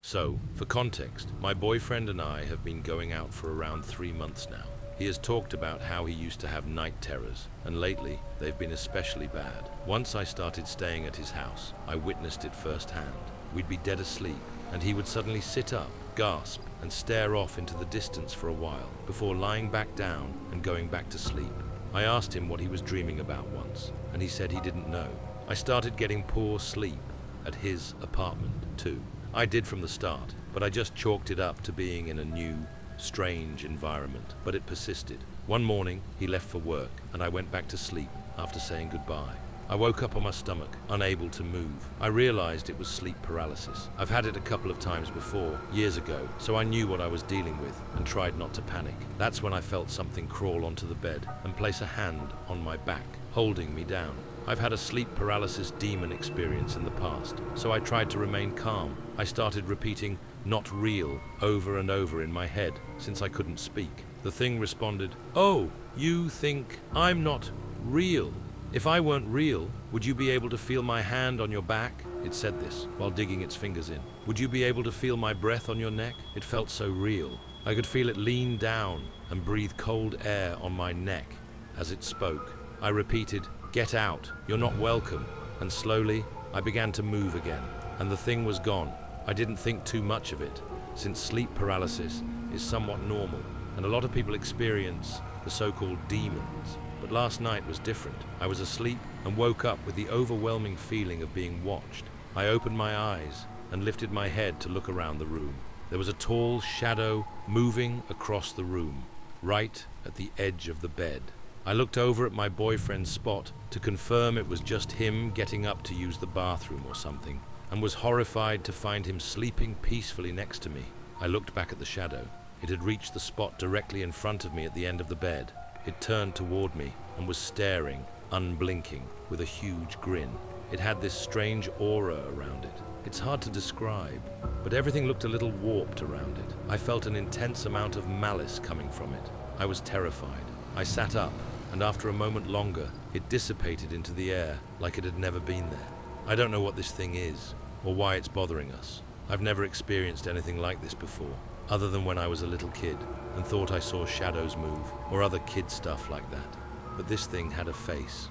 So, for context, my boyfriend and I have been going out for around 3 months now. He has talked about how he used to have night terrors, and lately, they've been especially bad. Once I started staying at his house, I witnessed it firsthand. We'd be dead asleep, and he would suddenly sit up, gasp, and stare off into the distance for a while, before lying back down and going back to sleep. I asked him what he was dreaming about once, and he said he didn't know. I started getting poor sleep at his apartment, too. I did from the start, but I just chalked it up to being in a new, strange environment, but it persisted. One morning, he left for work, and I went back to sleep after saying goodbye. I woke up on my stomach, unable to move. I realized it was sleep paralysis. I've had it a couple of times before, years ago, so I knew what I was dealing with and tried not to panic. That's when I felt something crawl onto the bed and place a hand on my back, holding me down. I've had a sleep paralysis demon experience in the past, so I tried to remain calm. I started repeating, "not real," over and over in my head, since I couldn't speak. The thing responded, "Oh, you think I'm not real? If I weren't real, would you be able to feel my hand on your back?" It said this while digging its fingers in. "Would you be able to feel my breath on your neck?" It felt so real. I could feel it lean down and breathe cold air on my neck as it spoke. I repeated, "Get out, you're not welcome." And slowly, I began to move again, and the thing was gone. I didn't think too much of it, since sleep paralysis is somewhat normal, and a lot of people experience the so-called demons. But last night was different. I was asleep and woke up with the overwhelming feeling of being watched. I opened my eyes and lifted my head to look around the room. There was a tall shadow moving across the room, right at the edge of the bed. I looked over at my boyfriend's spot to confirm it was just him getting up to use the bathroom or something, and was horrified to find him sleeping peacefully next to me. I looked back at the shadow. It had reached the spot directly in front of me at the end of the bed. It turned toward me and was staring, unblinking, with a huge grin. It had this strange aura around it. It's hard to describe, but everything looked a little warped around it. I felt an intense amount of malice coming from it. I was terrified. I sat up, and after a moment longer, it dissipated into the air like it had never been there. I don't know what this thing is, or why it's bothering us. I've never experienced anything like this before, other than when I was a little kid and thought I saw shadows move, or other kid stuff like that. But this thing had a face.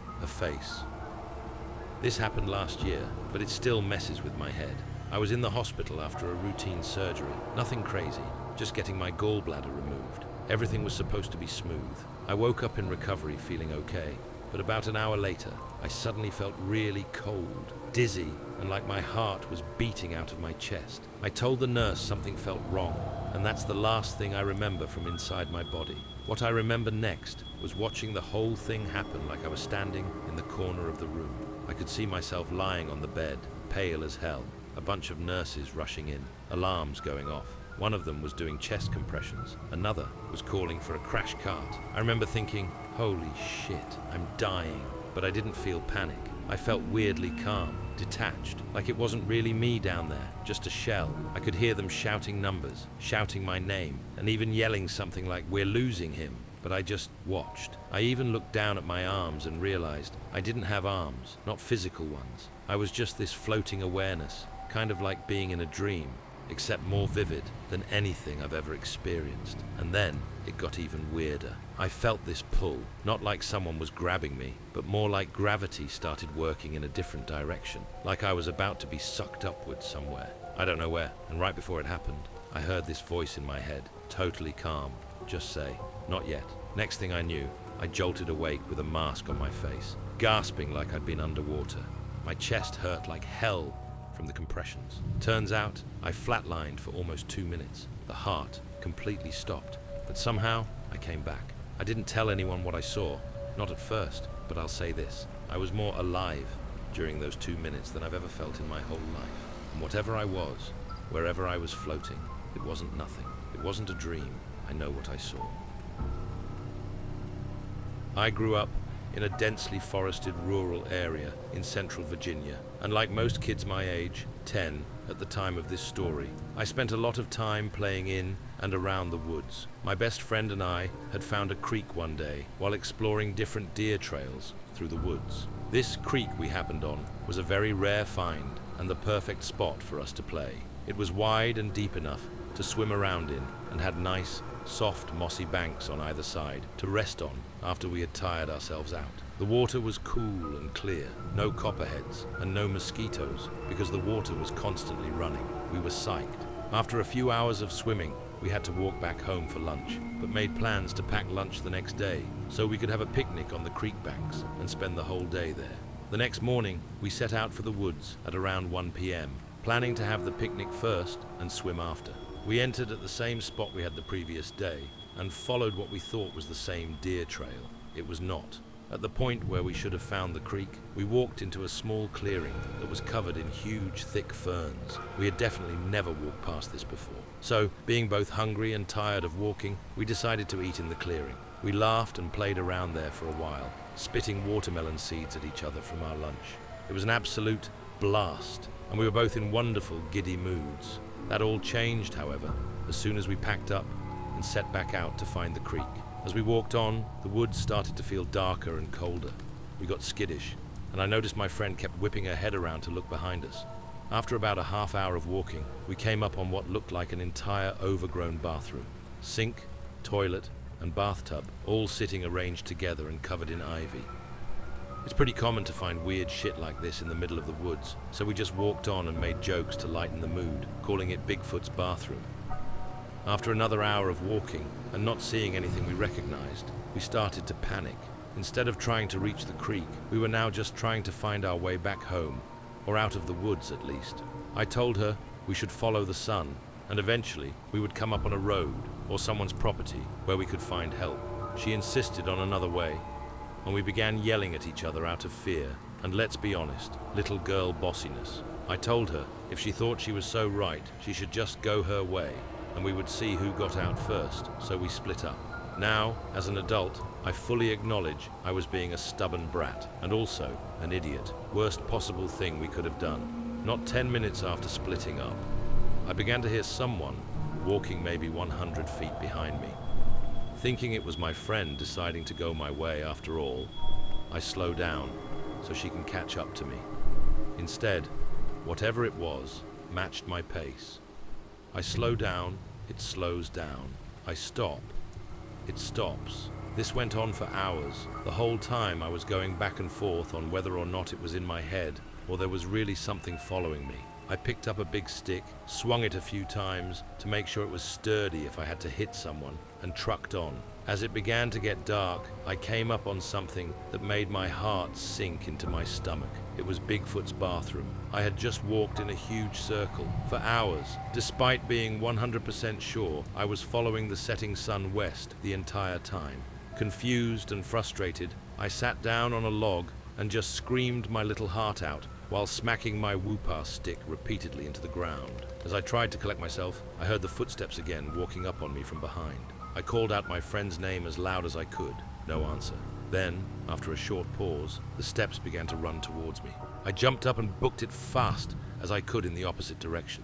This happened last year, but it still messes with my head. I was in the hospital after a routine surgery. Nothing crazy, just getting my gallbladder removed. Everything was supposed to be smooth. I woke up in recovery feeling okay, but about an hour later, I suddenly felt really cold, dizzy, and like my heart was beating out of my chest. I told the nurse something felt wrong, and that's the last thing I remember from inside my body. What I remember next was watching the whole thing happen like I was standing in the corner of the room. I could see myself lying on the bed, pale as hell, a bunch of nurses rushing in, alarms going off. One of them was doing chest compressions. Another was calling for a crash cart. I remember thinking, holy shit, I'm dying. But I didn't feel panic. I felt weirdly calm, detached, like it wasn't really me down there, just a shell. I could hear them shouting numbers, shouting my name, and even yelling something like, "We're losing him." But I just watched. I even looked down at my arms and realized I didn't have arms, not physical ones. I was just this floating awareness, kind of like being in a dream, except more vivid than anything I've ever experienced. And then it got even weirder. I felt this pull, not like someone was grabbing me, but more like gravity started working in a different direction, like I was about to be sucked upwards somewhere. I don't know where, and right before it happened, I heard this voice in my head, totally calm, just say, "Not yet." Next thing I knew, I jolted awake with a mask on my face, gasping like I'd been underwater. My chest hurt like hell from the compressions. Turns out, I flatlined for almost 2 minutes. The heart completely stopped, but somehow I came back. I didn't tell anyone what I saw, not at first, but I'll say this. I was more alive during those 2 minutes than I've ever felt in my whole life. And whatever I was, wherever I was floating, it wasn't nothing. It wasn't a dream. I know what I saw. I grew up in a densely forested rural area in central Virginia, and like most kids my age, 10 at the time of this story, I spent a lot of time playing in and around the woods. My best friend and I had found a creek one day while exploring different deer trails through the woods. This creek we happened on was a very rare find and the perfect spot for us to play. It was wide and deep enough to swim around in and had nice, soft, mossy banks on either side to rest on after we had tired ourselves out. The water was cool and clear, no copperheads and no mosquitoes because the water was constantly running. We were psyched. After a few hours of swimming, we had to walk back home for lunch, but made plans to pack lunch the next day so we could have a picnic on the creek banks and spend the whole day there. The next morning, we set out for the woods at around 1 p.m., planning to have the picnic first and swim after. We entered at the same spot we had the previous day and followed what we thought was the same deer trail. It was not. At the point where we should have found the creek, we walked into a small clearing that was covered in huge, thick ferns. We had definitely never walked past this before. So, being both hungry and tired of walking, we decided to eat in the clearing. We laughed and played around there for a while, spitting watermelon seeds at each other from our lunch. It was an absolute blast, and we were both in wonderful, giddy moods. That all changed, however, as soon as we packed up and set back out to find the creek. As we walked on, the woods started to feel darker and colder. We got skittish, and I noticed my friend kept whipping her head around to look behind us. After about a half hour of walking, we came up on what looked like an entire overgrown bathroom. Sink, toilet, and bathtub, all sitting arranged together and covered in ivy. It's pretty common to find weird shit like this in the middle of the woods, so we just walked on and made jokes to lighten the mood, calling it Bigfoot's bathroom. After another hour of walking and not seeing anything we recognized, we started to panic. Instead of trying to reach the creek, we were now just trying to find our way back home, or out of the woods at least. I told her we should follow the sun, and eventually we would come up on a road or someone's property where we could find help. She insisted on another way, and we began yelling at each other out of fear and, let's be honest, little girl bossiness. I told her if she thought she was so right, she should just go her way, and we would see who got out first, so we split up. Now, as an adult, I fully acknowledge I was being a stubborn brat, and also an idiot. Worst possible thing we could have done. Not 10 minutes after splitting up, I began to hear someone walking maybe 100 feet behind me. Thinking it was my friend deciding to go my way after all, I slow down so she can catch up to me. Instead, whatever it was matched my pace. I slow down, it slows down. I stop, it stops. This went on for hours. The whole time I was going back and forth on whether or not it was in my head or there was really something following me. I picked up a big stick, swung it a few times to make sure it was sturdy if I had to hit someone, and trucked on. As it began to get dark, I came up on something that made my heart sink into my stomach. It was Bigfoot's bathroom. I had just walked in a huge circle for hours, despite being 100% sure I was following the setting sun west the entire time. Confused and frustrated, I sat down on a log and just screamed my little heart out while smacking my whoopah stick repeatedly into the ground. As I tried to collect myself, I heard the footsteps again walking up on me from behind. I called out my friend's name as loud as I could. No answer. Then, after a short pause, the steps began to run towards me. I jumped up and booked it fast as I could in the opposite direction.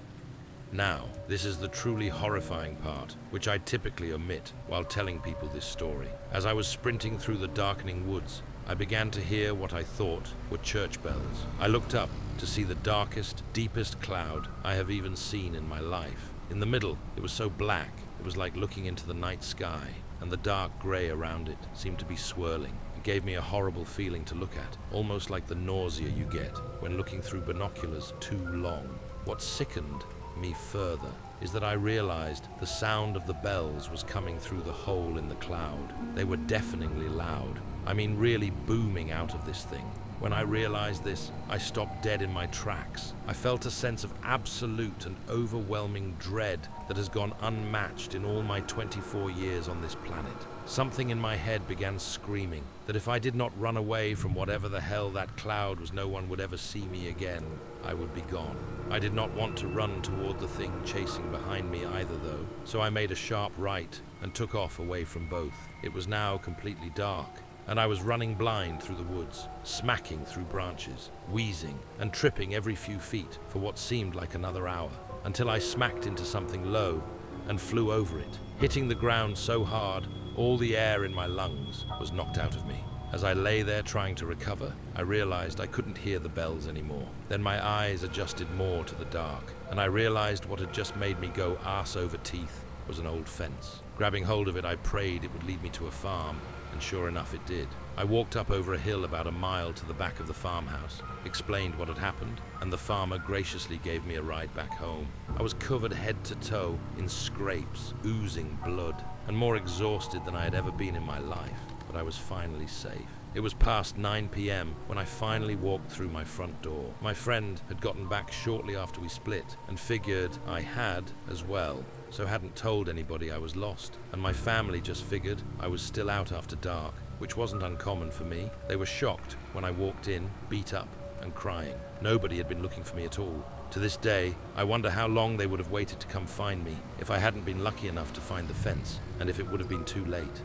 Now, this is the truly horrifying part, which I typically omit while telling people this story. As I was sprinting through the darkening woods, I began to hear what I thought were church bells. I looked up to see the darkest, deepest cloud I have even seen in my life. In the middle, it was so black, it was like looking into the night sky, and the dark grey around it seemed to be swirling. It gave me a horrible feeling to look at, almost like the nausea you get when looking through binoculars too long. What sickened me further is that I realized the sound of the bells was coming through the hole in the cloud. They were deafeningly loud. I mean, really booming out of this thing. When I realized this, I stopped dead in my tracks. I felt a sense of absolute and overwhelming dread that has gone unmatched in all my 24 years on this planet. Something in my head began screaming that if I did not run away from whatever the hell that cloud was, no one would ever see me again. I would be gone. I did not want to run toward the thing chasing behind me either, though, so I made a sharp right and took off away from both. It was now completely dark, and I was running blind through the woods, smacking through branches, wheezing and tripping every few feet for what seemed like another hour, until I smacked into something low and flew over it, hitting the ground so hard all the air in my lungs was knocked out of me. As I lay there trying to recover, I realized I couldn't hear the bells anymore. Then my eyes adjusted more to the dark, and I realized what had just made me go arse over teeth was an old fence. Grabbing hold of it, I prayed it would lead me to a farm, and sure enough it did. I walked up over a hill about a mile to the back of the farmhouse, explained what had happened, and the farmer graciously gave me a ride back home. I was covered head to toe in scrapes, oozing blood, and more exhausted than I had ever been in my life, but I was finally safe. It was past 9 p.m. when I finally walked through my front door. My friend had gotten back shortly after we split and figured I had as well, so hadn't told anybody I was lost. And my family just figured I was still out after dark, which wasn't uncommon for me. They were shocked when I walked in, beat up and crying. Nobody had been looking for me at all. To this day, I wonder how long they would have waited to come find me if I hadn't been lucky enough to find the fence, and if it would have been too late.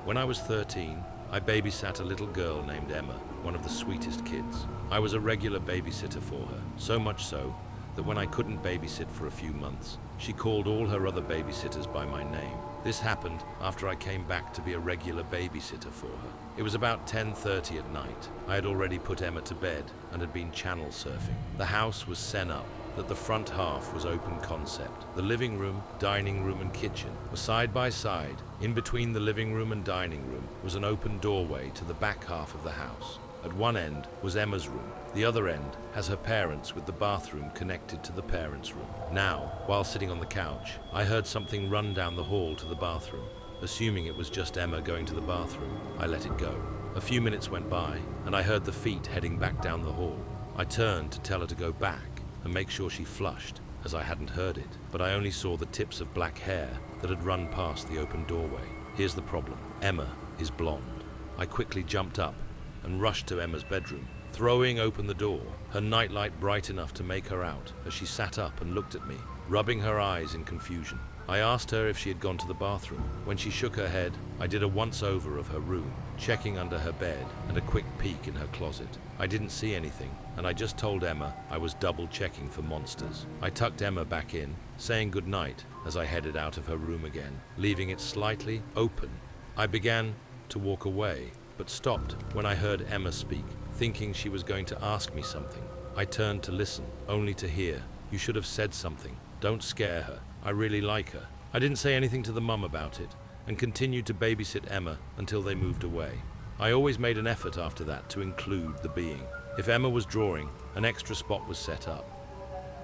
When I was 13, I babysat a little girl named Emma, one of the sweetest kids. I was a regular babysitter for her, so much so that when I couldn't babysit for a few months, she called all her other babysitters by my name. This happened after I came back to be a regular babysitter for her. It was about 10:30 at night. I had already put Emma to bed and had been channel surfing. The house was set up that the front half was open concept. The living room, dining room and kitchen were side by side. In between the living room and dining room was an open doorway to the back half of the house. At one end was Emma's room. The other end has her parents, with the bathroom connected to the parents' room. Now, while sitting on the couch, I heard something run down the hall to the bathroom. Assuming it was just Emma going to the bathroom, I let it go. A few minutes went by, and I heard the feet heading back down the hall. I turned to tell her to go back and make sure she flushed, as I hadn't heard it, but I only saw the tips of black hair that had run past the open doorway. Here's the problem. Emma is blonde. I quickly jumped up and rushed to Emma's bedroom, throwing open the door, her nightlight bright enough to make her out as she sat up and looked at me, rubbing her eyes in confusion. I asked her if she had gone to the bathroom. When she shook her head, I did a once-over of her room, checking under her bed and a quick peek in her closet. I didn't see anything, and I just told Emma I was double-checking for monsters. I tucked Emma back in, saying goodnight as I headed out of her room again, leaving it slightly open. I began to walk away, but stopped when I heard Emma speak, thinking she was going to ask me something. I turned to listen, only to hear, "You should have said something. Don't scare her. I really like her." I didn't say anything to the mum about it, and continued to babysit Emma until they moved away. I always made an effort after that to include the being. If Emma was drawing, an extra spot was set up.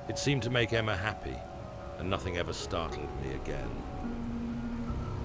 It seemed to make Emma happy, and nothing ever startled me again.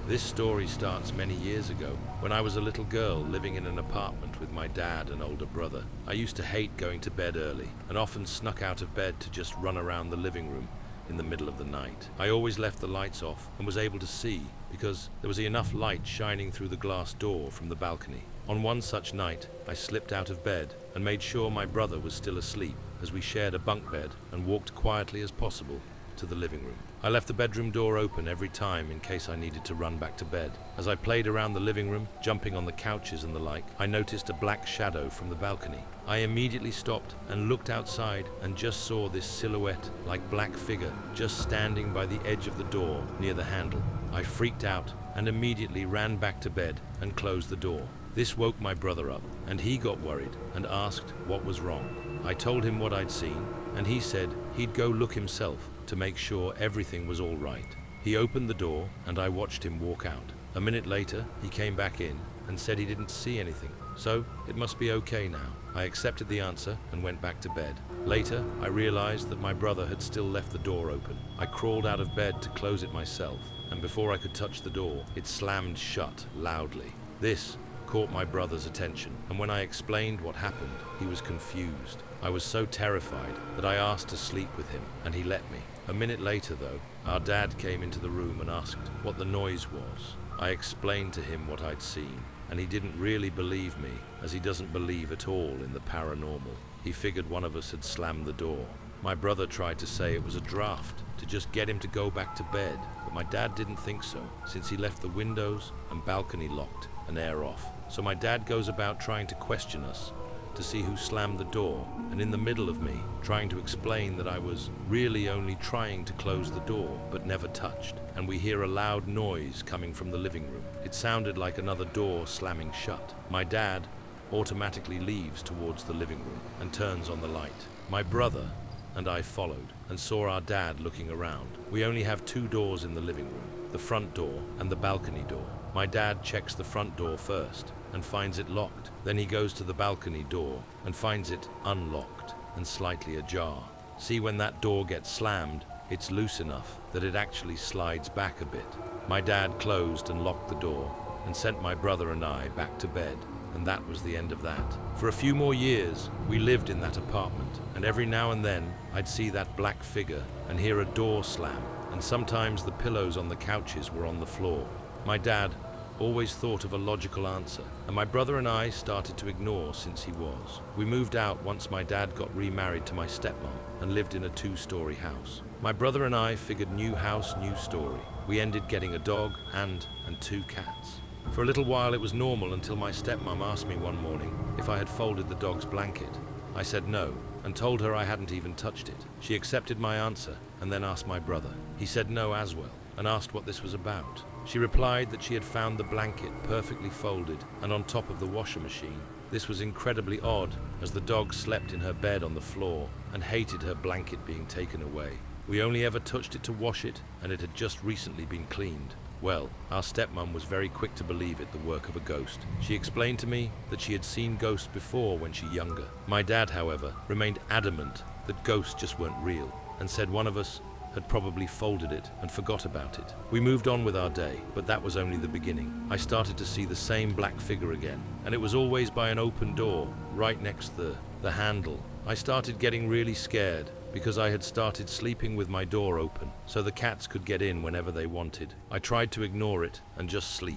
This story starts many years ago, when I was a little girl living in an apartment with my dad and older brother. I used to hate going to bed early, and often snuck out of bed to just run around the living room in the middle of the night. I always left the lights off and was able to see because there was enough light shining through the glass door from the balcony. On one such night, I slipped out of bed and made sure my brother was still asleep as we shared a bunk bed and walked quietly as possible to the living room. I left the bedroom door open every time in case I needed to run back to bed. As I played around the living room, jumping on the couches and the like, I noticed a black shadow from the balcony. I immediately stopped and looked outside and just saw this silhouette-like black figure just standing by the edge of the door near the handle. I freaked out and immediately ran back to bed and closed the door. This woke my brother up, and he got worried and asked what was wrong. I told him what I'd seen, and he said he'd go look himself to make sure everything was all right. He opened the door, and I watched him walk out. A minute later, he came back in and said he didn't see anything, so it must be okay now. I accepted the answer and went back to bed. Later, I realized that my brother had still left the door open. I crawled out of bed to close it myself, and before I could touch the door, it slammed shut loudly. This caught my brother's attention, and when I explained what happened, he was confused. I was so terrified that I asked to sleep with him, and he let me. A minute later, though, our dad came into the room and asked what the noise was. I explained to him what I'd seen, and he didn't really believe me, as he doesn't believe at all in the paranormal. He figured one of us had slammed the door. My brother tried to say it was a draft, to just get him to go back to bed, but my dad didn't think so, since he left the windows and balcony locked and air off. So my dad goes about trying to question us, to see who slammed the door, and in the middle of me, trying to explain that I was really only trying to close the door, but never touched, and we hear a loud noise coming from the living room. It sounded like another door slamming shut. My dad automatically leaves towards the living room and turns on the light. My brother and I followed and saw our dad looking around. We only have two doors in the living room, the front door and the balcony door. My dad checks the front door first and finds it locked. Then he goes to the balcony door and finds it unlocked and slightly ajar. See, when that door gets slammed, it's loose enough that it actually slides back a bit. My dad closed and locked the door and sent my brother and I back to bed, and that was the end of that. For a few more years, we lived in that apartment, and every now and then I'd see that black figure and hear a door slam, and sometimes the pillows on the couches were on the floor. My dad always thought of a logical answer, and my brother and I started to ignore since he was. We moved out once my dad got remarried to my stepmom and lived in a 2-story house. My brother and I figured new house, new story. We ended getting a dog and 2 cats. For a little while it was normal until my stepmom asked me one morning if I had folded the dog's blanket. I said no and told her I hadn't even touched it. She accepted my answer and then asked my brother. He said no as well and asked what this was about. She replied that she had found the blanket perfectly folded and on top of the washer machine. This was incredibly odd, as the dog slept in her bed on the floor and hated her blanket being taken away. We only ever touched it to wash it, and it had just recently been cleaned. Well, our stepmom was very quick to believe it the work of a ghost. She explained to me that she had seen ghosts before when she was younger. My dad, however, remained adamant that ghosts just weren't real, and said one of us had probably folded it and forgot about it. We moved on with our day, but that was only the beginning. I started to see the same black figure again, and it was always by an open door, right next to the handle. I started getting really scared because I had started sleeping with my door open, so the cats could get in whenever they wanted. I tried to ignore it and just sleep.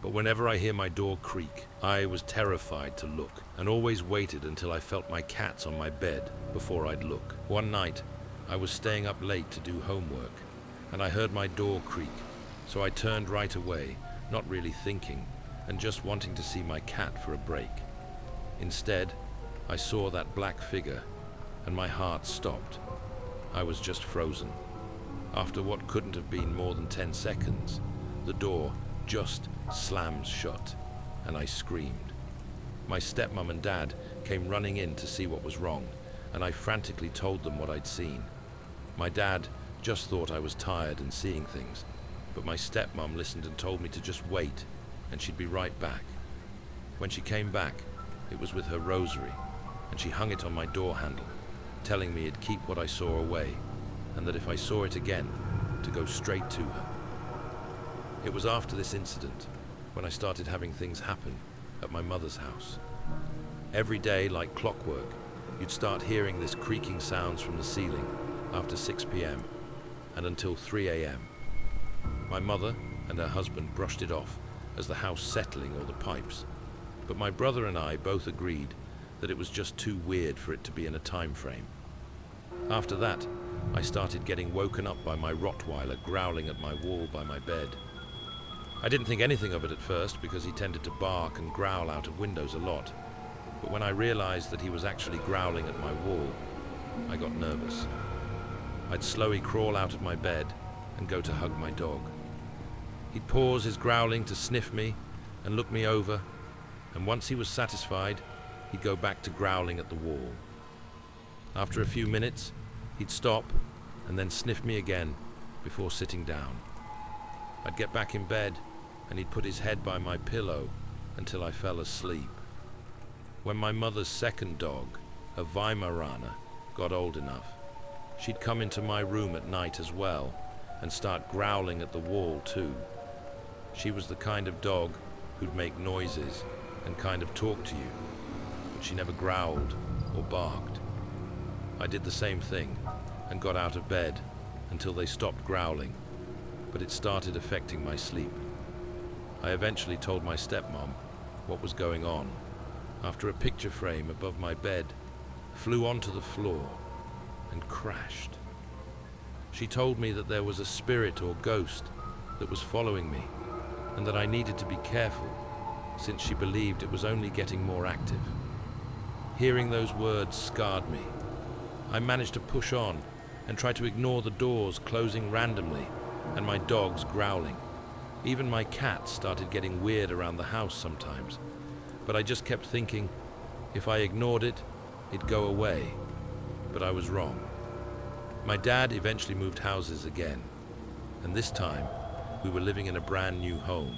But whenever I hear my door creak, I was terrified to look, and always waited until I felt my cats on my bed before I'd look. One night, I was staying up late to do homework, and I heard my door creak, so I turned right away, not really thinking, and just wanting to see my cat for a break. Instead, I saw that black figure, and my heart stopped. I was just frozen. After what couldn't have been more than 10 seconds, the door just slams shut, and I screamed. My stepmom and dad came running in to see what was wrong, and I frantically told them what I'd seen. My dad just thought I was tired and seeing things, but my stepmom listened and told me to just wait, and she'd be right back. When she came back, it was with her rosary, and she hung it on my door handle, telling me it'd keep what I saw away, and that if I saw it again, to go straight to her. It was after this incident when I started having things happen at my mother's house. Every day, like clockwork, you'd start hearing this creaking sounds from the ceiling after 6 p.m. and until 3 a.m. My mother and her husband brushed it off as the house settling or the pipes, but my brother and I both agreed that it was just too weird for it to be in a time frame. After that, I started getting woken up by my Rottweiler growling at my wall by my bed. I didn't think anything of it at first because he tended to bark and growl out of windows a lot, but when I realized that he was actually growling at my wall, I got nervous. I'd slowly crawl out of my bed and go to hug my dog. He'd pause his growling to sniff me and look me over, and once he was satisfied, he'd go back to growling at the wall. After a few minutes, he'd stop and then sniff me again before sitting down. I'd get back in bed and he'd put his head by my pillow until I fell asleep. When my mother's second dog, a Weimaraner, got old enough, she'd come into my room at night as well and start growling at the wall too. She was the kind of dog who'd make noises and kind of talk to you, but she never growled or barked. I did the same thing and got out of bed until they stopped growling, but it started affecting my sleep. I eventually told my stepmom what was going on after a picture frame above my bed flew onto the floor and crashed. She told me that there was a spirit or ghost that was following me and that I needed to be careful since she believed it was only getting more active. Hearing those words scarred me. I managed to push on and try to ignore the doors closing randomly and my dogs growling. Even my cat started getting weird around the house sometimes, but I just kept thinking, if I ignored it, it'd go away. But I was wrong. My dad eventually moved houses again, and this time we were living in a brand new home,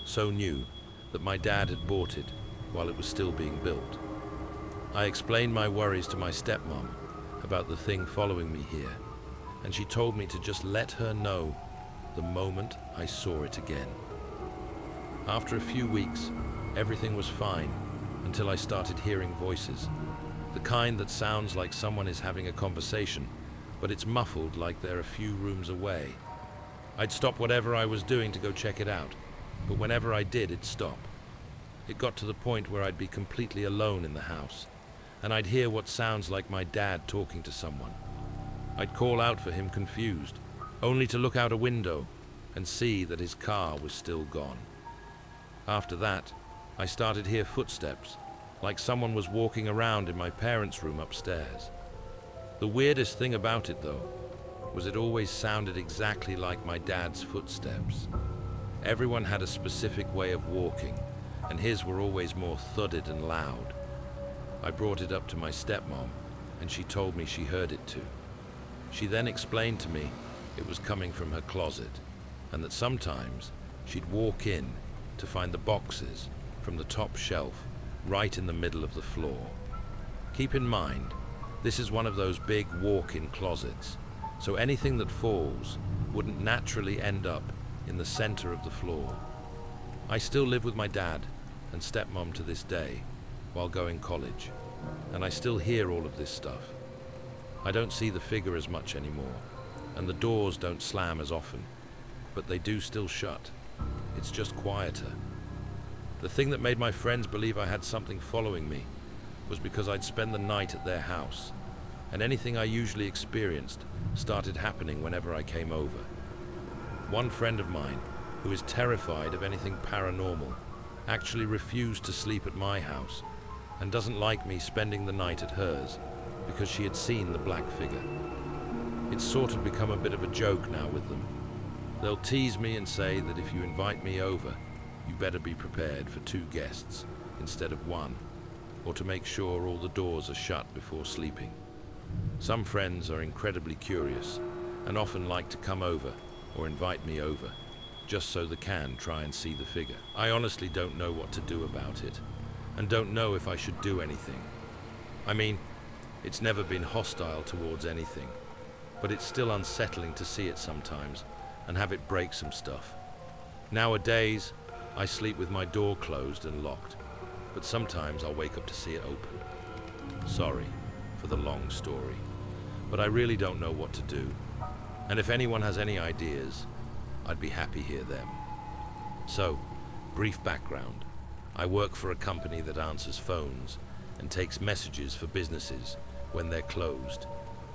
so new that my dad had bought it while it was still being built. I explained my worries to my stepmom about the thing following me here, and she told me to just let her know the moment I saw it again. After a few weeks, everything was fine until I started hearing voices, the kind that sounds like someone is having a conversation, but it's muffled like they're a few rooms away. I'd stop whatever I was doing to go check it out, but whenever I did, it'd stop. It got to the point where I'd be completely alone in the house, and I'd hear what sounds like my dad talking to someone. I'd call out for him confused, only to look out a window and see that his car was still gone. After that, I started to hear footsteps, like someone was walking around in my parents' room upstairs. The weirdest thing about it, though, was it always sounded exactly like my dad's footsteps. Everyone had a specific way of walking, and his were always more thudded and loud. I brought it up to my stepmom, and she told me she heard it too. She then explained to me it was coming from her closet, and that sometimes she'd walk in to find the boxes from the top shelf right in the middle of the floor. Keep in mind, this is one of those big walk-in closets, so anything that falls wouldn't naturally end up in the center of the floor. I still live with my dad and stepmom to this day while going college, and I still hear all of this stuff. I don't see the figure as much anymore, and the doors don't slam as often, but they do still shut. It's just quieter. The thing that made my friends believe I had something following me was because I'd spend the night at their house, and anything I usually experienced started happening whenever I came over. One friend of mine, who is terrified of anything paranormal, actually refused to sleep at my house and doesn't like me spending the night at hers because she had seen the black figure. It's sort of become a bit of a joke now with them. They'll tease me and say that if you invite me over, you better be prepared for 2 guests instead of 1, or to make sure all the doors are shut before sleeping. Some friends are incredibly curious and often like to come over or invite me over, just so they can try and see the figure. I honestly don't know what to do about it, and don't know if I should do anything. I mean, it's never been hostile towards anything, but it's still unsettling to see it sometimes and have it break some stuff. Nowadays, I sleep with my door closed and locked, but sometimes I'll wake up to see it open. Sorry for the long story, but I really don't know what to do, and if anyone has any ideas, I'd be happy to hear them. So, brief background. I work for a company that answers phones and takes messages for businesses when they're closed,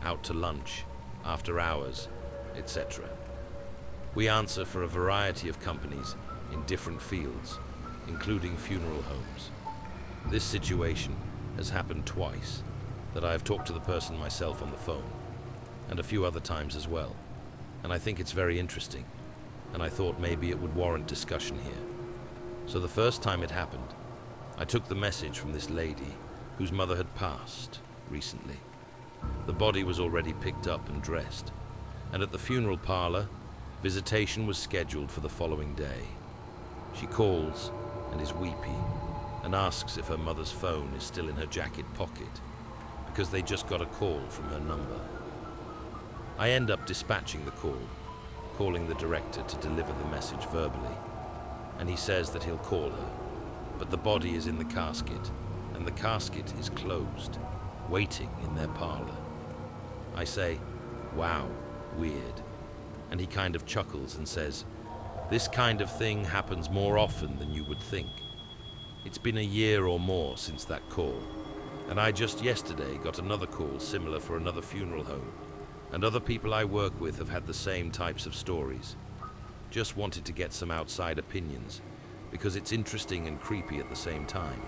out to lunch, after hours, etc. We answer for a variety of companies in different fields, including funeral homes. This situation has happened twice, that I have talked to the person myself on the phone, and a few other times as well, and I think it's very interesting, and I thought maybe it would warrant discussion here. So the first time it happened, I took the message from this lady whose mother had passed recently. The body was already picked up and dressed, and at the funeral parlor, visitation was scheduled for the following day. She calls and is weepy and asks if her mother's phone is still in her jacket pocket, because they just got a call from her number. I end up dispatching the call, calling the director to deliver the message verbally, and he says that he'll call her, but the body is in the casket, and the casket is closed, waiting in their parlor. I say, "Wow, weird," and he kind of chuckles and says, "This kind of thing happens more often than you would think. It's been a year or more since that call, and I just yesterday got another call similar for another funeral home, and other people I work with have had the same types of stories. Just wanted to get some outside opinions, because it's interesting and creepy at the same time."